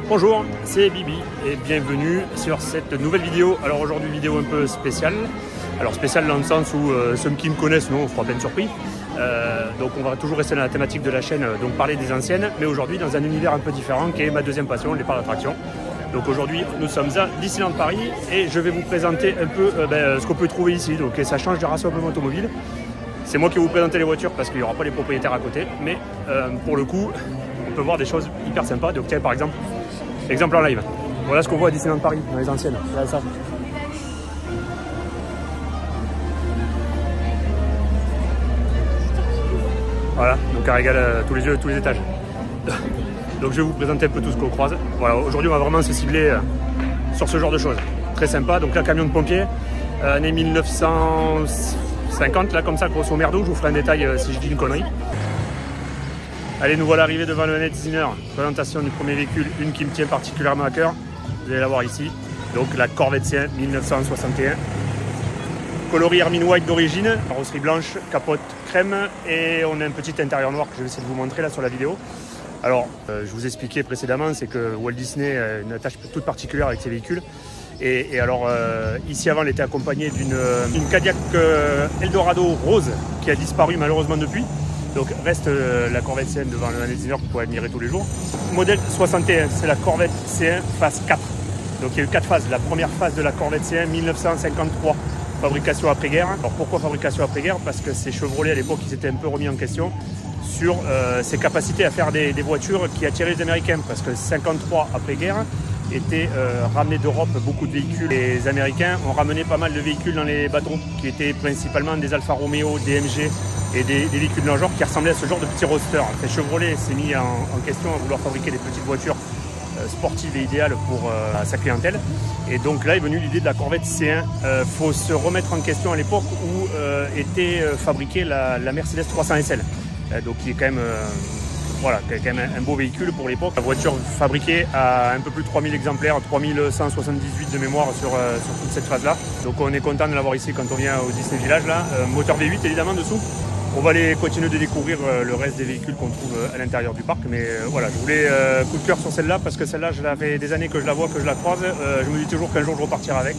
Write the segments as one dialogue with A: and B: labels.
A: Bonjour, c'est Bibi et bienvenue sur cette nouvelle vidéo. Alors aujourd'hui vidéo un peu spéciale. Alors spéciale dans le sens où ceux qui me connaissent, non, on fera plein de surpris. Donc on va toujours rester dans la thématique de la chaîne, donc parler des anciennes, mais aujourd'hui dans un univers un peu différent qui est ma deuxième passion, les parcs d'attractions. Donc aujourd'hui nous sommes à Disneyland Paris et je vais vous présenter un peu ce qu'on peut trouver ici. Donc ça change du rassemblement automobile. C'est moi qui vais vous présenter les voitures parce qu'il n'y aura pas les propriétaires à côté, mais pour le coup on peut voir des choses hyper sympas. Donc tiens par exemple en live. Voilà ce qu'on voit à Disneyland Paris dans les anciennes. Là, ça. Voilà, donc un régal tous les yeux, tous les étages. Donc je vais vous présenter un peu tout ce qu'on croise. Voilà, aujourd'hui on va vraiment se cibler sur ce genre de choses. Très sympa. Donc là, camion de pompiers, année 1950, là comme ça, grosso merdo. Je vous ferai un détail si je dis une connerie. Allez, nous voilà arrivés devant le Net Designer. Présentation du premier véhicule, une qui me tient particulièrement à cœur. Vous allez la voir ici. Donc la Corvette C1 1961. Coloris Hermine White d'origine, carrosserie blanche, capote crème et on a un petit intérieur noir que je vais essayer de vous montrer là sur la vidéo. Alors, je vous expliquais précédemment, c'est que Walt Disney a une attache toute particulière avec ses véhicules. Et alors, ici avant, elle était accompagnée d'une Cadillac Eldorado rose qui a disparu malheureusement depuis. Donc reste la Corvette C1 devant le Designer que vous pouvez admirer tous les jours. Modèle 61, c'est la Corvette C1 phase 4. Donc il y a eu 4 phases. La première phase de la Corvette C1 1953, fabrication après-guerre. Alors pourquoi fabrication après-guerre? Parce que ces Chevrolet à l'époque, ils étaient un peu remis en question sur ses capacités à faire des voitures qui attiraient les Américains. Parce que 53 après-guerre était ramené d'Europe beaucoup de véhicules. Les Américains ont ramené pas mal de véhicules dans les bateaux qui étaient principalement des Alfa Romeo, des MG et des véhicules d'un genre qui ressemblaient à ce genre de petits roadsters. Et Chevrolet s'est mis en question à vouloir fabriquer des petites voitures sportives et idéales pour sa clientèle. Et donc là est venue l'idée de la Corvette C1. Faut se remettre en question à l'époque où était fabriquée la Mercedes 300 SL. Donc qui est quand même voilà, quand même un beau véhicule pour l'époque. La voiture fabriquée à un peu plus de 3000 exemplaires, 3178 de mémoire sur toute cette phase-là. Donc on est content de l'avoir ici quand on vient au Disney Village là. Moteur V8 évidemment dessous. On va aller continuer de découvrir le reste des véhicules qu'on trouve à l'intérieur du parc. Mais voilà, je voulais coup de cœur sur celle-là parce que celle-là, je l'avais des années que je la vois, que je la croise. Je me dis toujours qu'un jour je repartirai avec.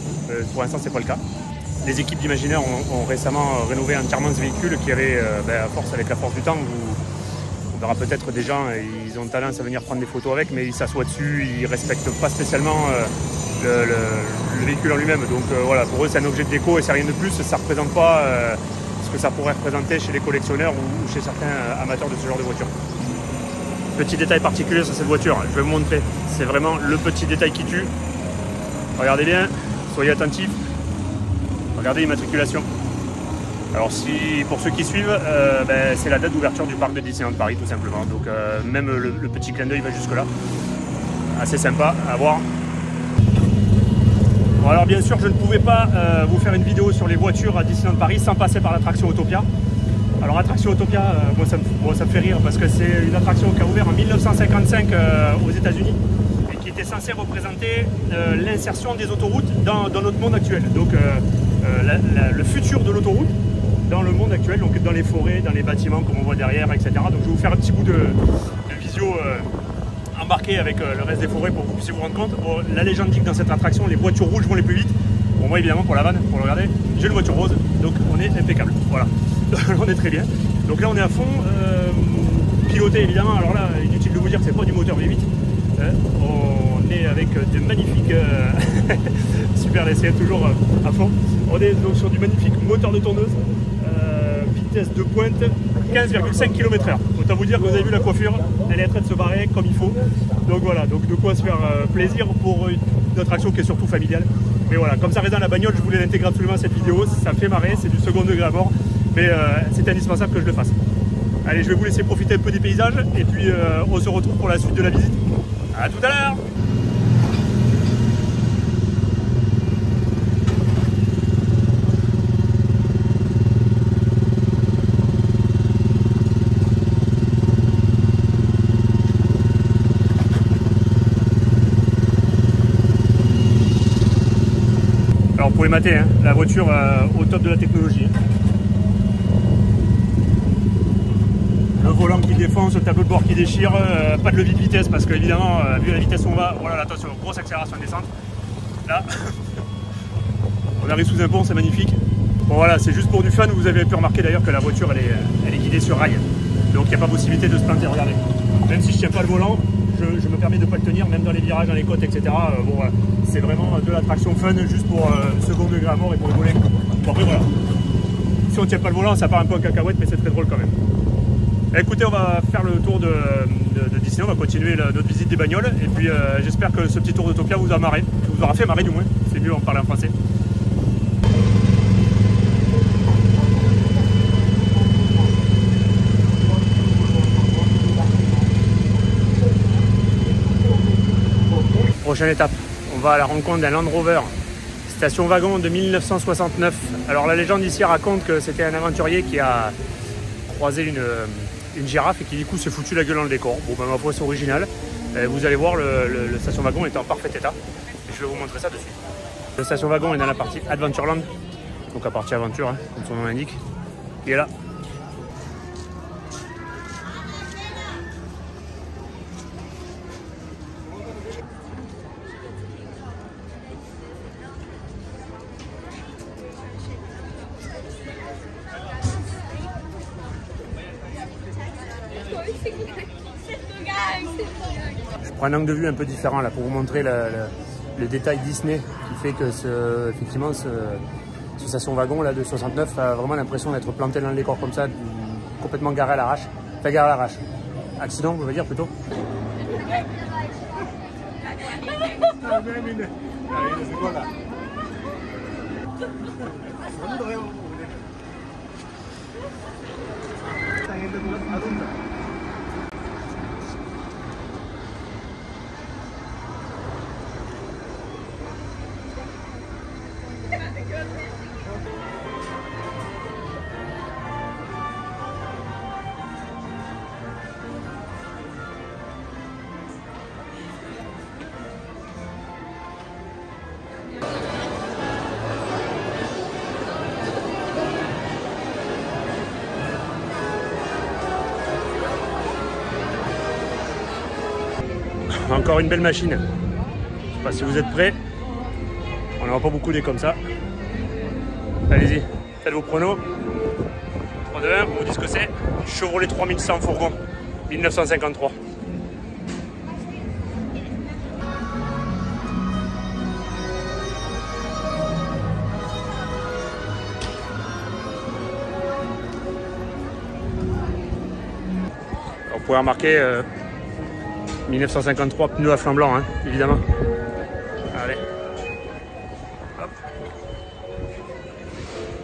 A: Pour l'instant, c'est pas le cas. Les équipes d'Imaginaire ont récemment rénové entièrement ce véhicule qui avait, à force, avec la force du temps, on verra peut-être des gens, ils ont tendance à venir prendre des photos avec, mais ils s'assoient dessus, ils ne respectent pas spécialement le véhicule en lui-même. Donc voilà, pour eux c'est un objet de déco et c'est rien de plus, ça ne représente pas ce que ça pourrait représenter chez les collectionneurs ou chez certains amateurs de ce genre de voiture. Petit détail particulier sur cette voiture, je vais vous montrer, c'est vraiment le petit détail qui tue. Regardez bien, soyez attentifs, regardez l'immatriculation. Alors si, pour ceux qui suivent, c'est la date d'ouverture du parc de Disneyland Paris tout simplement. Donc même le petit clin d'œil va jusque là. Assez sympa à voir. Bon, alors bien sûr je ne pouvais pas vous faire une vidéo sur les voitures à Disneyland Paris sans passer par l'attraction Autopia. Alors attraction Autopia, moi ça me fait rire parce que c'est une attraction qui a ouvert en 1955 aux États-Unis et qui était censée représenter l'insertion des autoroutes dans notre monde actuel. Donc le futur de l'autoroute dans le monde actuel, donc dans les forêts, dans les bâtiments comme on voit derrière, etc. Donc je vais vous faire un petit bout de visio embarqué avec le reste des forêts pour que vous puissiez vous rendre compte. Bon, la légende dit que dans cette attraction, les voitures rouges vont les plus vite. Bon, moi évidemment pour la vanne, pour le regarder, j'ai une voiture rose, donc on est impeccable. Voilà, on est très bien. Donc là on est à fond, piloté évidemment. Alors là, inutile de vous dire que c'est pas du moteur V8. On est avec de magnifiques super l'essai toujours à fond. On est donc sur du magnifique moteur de tourneuse, vitesse de pointe 15,5 km/h. Autant vous dire que vous avez vu la coiffure, elle est en train de se barrer comme il faut. Donc voilà, donc de quoi se faire plaisir pour une attraction qui est surtout familiale. Mais voilà, comme ça reste dans la bagnole, je voulais l'intégrer absolument à cette vidéo. Ça me fait marrer, c'est du second degré à mort, mais c'est indispensable que je le fasse. Allez, je vais vous laisser profiter un peu des paysages et puis on se retrouve pour la suite de la visite. À tout à l'heure. Alors vous pouvez mater hein, la voiture au top de la technologie. Le volant qui défonce, le tableau de bord qui déchire, pas de levier de vitesse parce que évidemment, vu la vitesse où on va, voilà, attention, grosse accélération de descente. Là, on arrive sous un pont, c'est magnifique. Bon voilà, c'est juste pour du fun. Vous avez pu remarquer d'ailleurs que la voiture elle est guidée sur rail. Donc il n'y a pas possibilité de se planter, regardez. Même si je ne tiens pas le volant, je me permets de ne pas le tenir, même dans les virages, dans les côtes, etc. Bon voilà, c'est vraiment de la traction fun juste pour second degré à mort et pour rigoler. Bon après voilà. Si on ne tient pas le volant, ça part un peu en cacahuète, mais c'est très drôle quand même. Écoutez, on va faire le tour de Disney, on va continuer notre visite des bagnoles. Et puis j'espère que ce petit tour d'Autopia vous aura fait marrer du moins. C'est mieux en parler en français. Prochaine étape, on va à la rencontre d'un Land Rover, station wagon de 1969. Alors la légende ici raconte que c'était un aventurier qui a croisé une girafe et qui du coup s'est foutu la gueule dans le décor. Bon ben ma foi c'est original. Vous allez voir, le station wagon est en parfait état. Et je vais vous montrer ça de suite. Le station wagon est dans la partie Adventureland, donc la partie aventure, hein, comme son nom l'indique. Il est là. Je prends un angle de vue un peu différent là pour vous montrer le détail Disney qui fait que effectivement ce station wagon là de 69 a vraiment l'impression d'être planté dans le décor comme ça, complètement garé à l'arrache. Enfin garé à l'arrache. Accident, on va dire plutôt. Encore une belle machine. Je ne sais pas si vous êtes prêts. On n'en a pas beaucoup des comme ça. Allez-y, faites vos pronos. 3, 2, 1, vous dites ce que c'est. Chevrolet 3100 fourgon, 1953. On pourrait remarquer 1953, pneus à flanc blanc, hein, évidemment. Allez. Hop.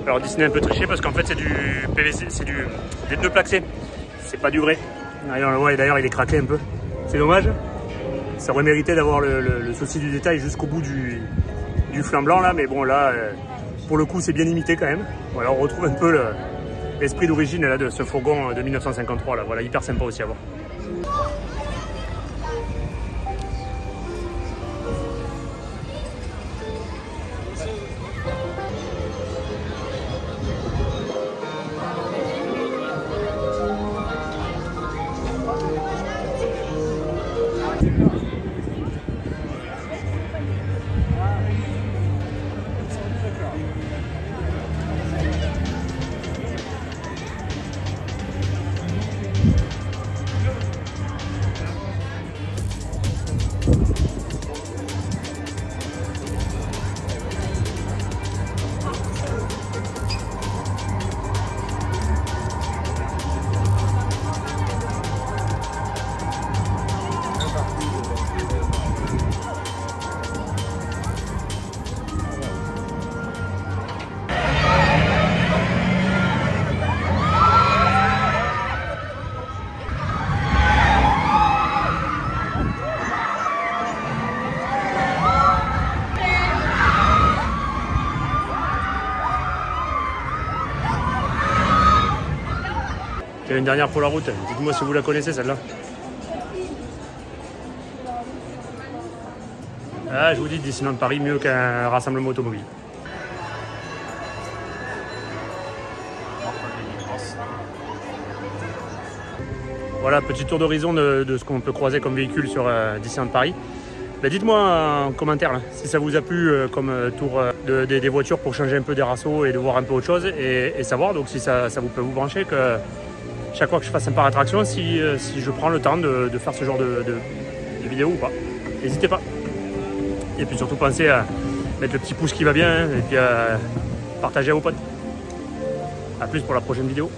A: Alors Disney a un peu triché parce qu'en fait c'est du PVC, c'est des pneus plaqués. C'est pas du vrai. D'ailleurs on le voit et d'ailleurs il est craqué un peu. C'est dommage. Ça aurait mérité d'avoir le souci du détail jusqu'au bout du flanc blanc là, mais bon là, pour le coup c'est bien imité quand même. Voilà, on retrouve un peu l'esprit d'origine là de ce fourgon de 1953 là. Voilà, hyper sympa aussi à voir. Il y a une dernière pour la route. Dites-moi si vous la connaissez celle-là. Ah, je vous dis, Disneyland Paris, mieux qu'un rassemblement automobile. Voilà, petit tour d'horizon de ce qu'on peut croiser comme véhicule sur Disneyland Paris. Ben, dites-moi en commentaire là, si ça vous a plu comme tour des voitures pour changer un peu des rassos et de voir un peu autre chose et savoir donc si ça vous peut vous brancher que chaque fois que je fasse un parc d'attraction, si je prends le temps de faire ce genre de vidéo ou pas. N'hésitez pas. Et puis surtout pensez à mettre le petit pouce qui va bien et puis à partager à vos potes. A plus pour la prochaine vidéo.